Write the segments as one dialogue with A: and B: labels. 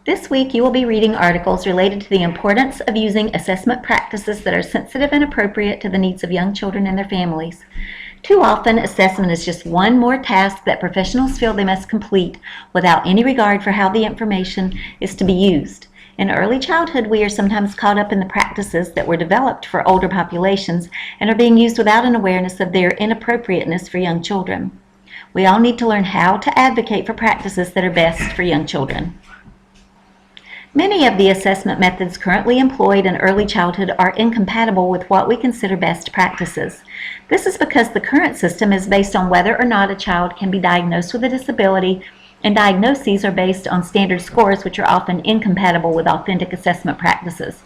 A: This week you will be reading articles related to the importance of using assessment practices that are sensitive and appropriate to the needs of young children and their families. Too often, assessment is just one more task that professionals feel they must complete without any regard for how the information is to be used. In early childhood, we are sometimes caught up in the practices that were developed for older populations and are being used without an awareness of their inappropriateness for young children. We all need to learn how to advocate for practices that are best for young children. Many of the assessment methods currently employed in early childhood are incompatible with what we consider best practices. This is because the current system is based on whether or not a child can be diagnosed with a disability, and diagnoses are based on standard scores which are often incompatible with authentic assessment practices.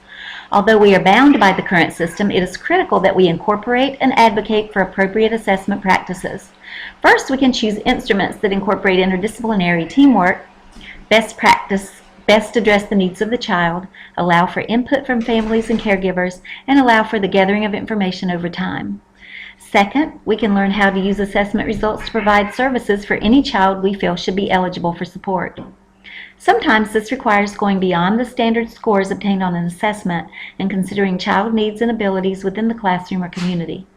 A: Although we are bound by the current system, it is critical that we incorporate and advocate for appropriate assessment practices. First, we can choose instruments that incorporate interdisciplinary teamwork, best address the needs of the child, allow for input from families and caregivers, and allow for the gathering of information over time. Second, we can learn how to use assessment results to provide services for any child we feel should be eligible for support. Sometimes this requires going beyond the standard scores obtained on an assessment and considering child needs and abilities within the classroom or community.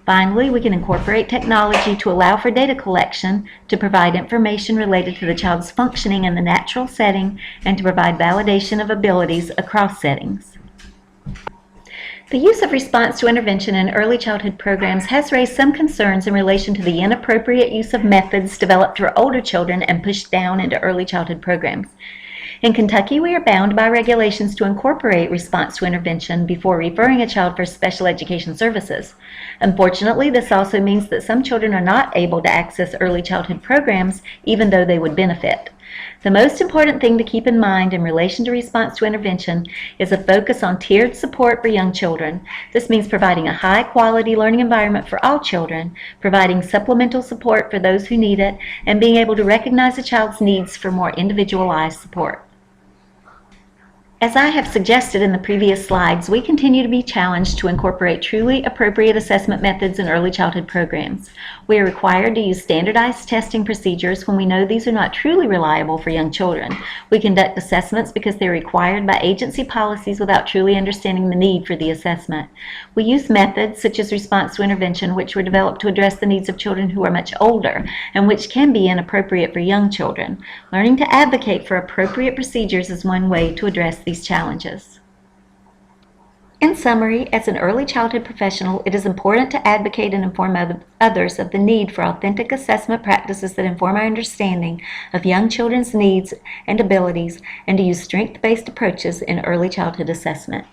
A: Finally, we can incorporate technology to allow for data collection, to provide information related to the child's functioning in the natural setting, and to provide validation of abilities across settings. The use of response to intervention in early childhood programs has raised some concerns in relation to the inappropriate use of methods developed for older children and pushed down into early childhood programs. In Kentucky, we are bound by regulations to incorporate response to intervention before referring a child for special education services. Unfortunately, this also means that some children are not able to access early childhood programs even though they would benefit. The most important thing to keep in mind in relation to response to intervention is a focus on tiered support for young children. This means providing a high-quality learning environment for all children, providing supplemental support for those who need it, and being able to recognize a child's needs for more individualized support. As I have suggested in the previous slides, we continue to be challenged to incorporate truly appropriate assessment methods in early childhood programs. We are required to use standardized testing procedures when we know these are not truly reliable for young children. We conduct assessments because they are required by agency policies without truly understanding the need for the assessment. We use methods such as response to intervention, which were developed to address the needs of children who are much older and which can be inappropriate for young children. Learning to advocate for appropriate procedures is one way to address these challenges. In summary, as an early childhood professional, it is important to advocate and inform others of the need for authentic assessment practices that inform our understanding of young children's needs and abilities, and to use strength-based approaches in early childhood assessment.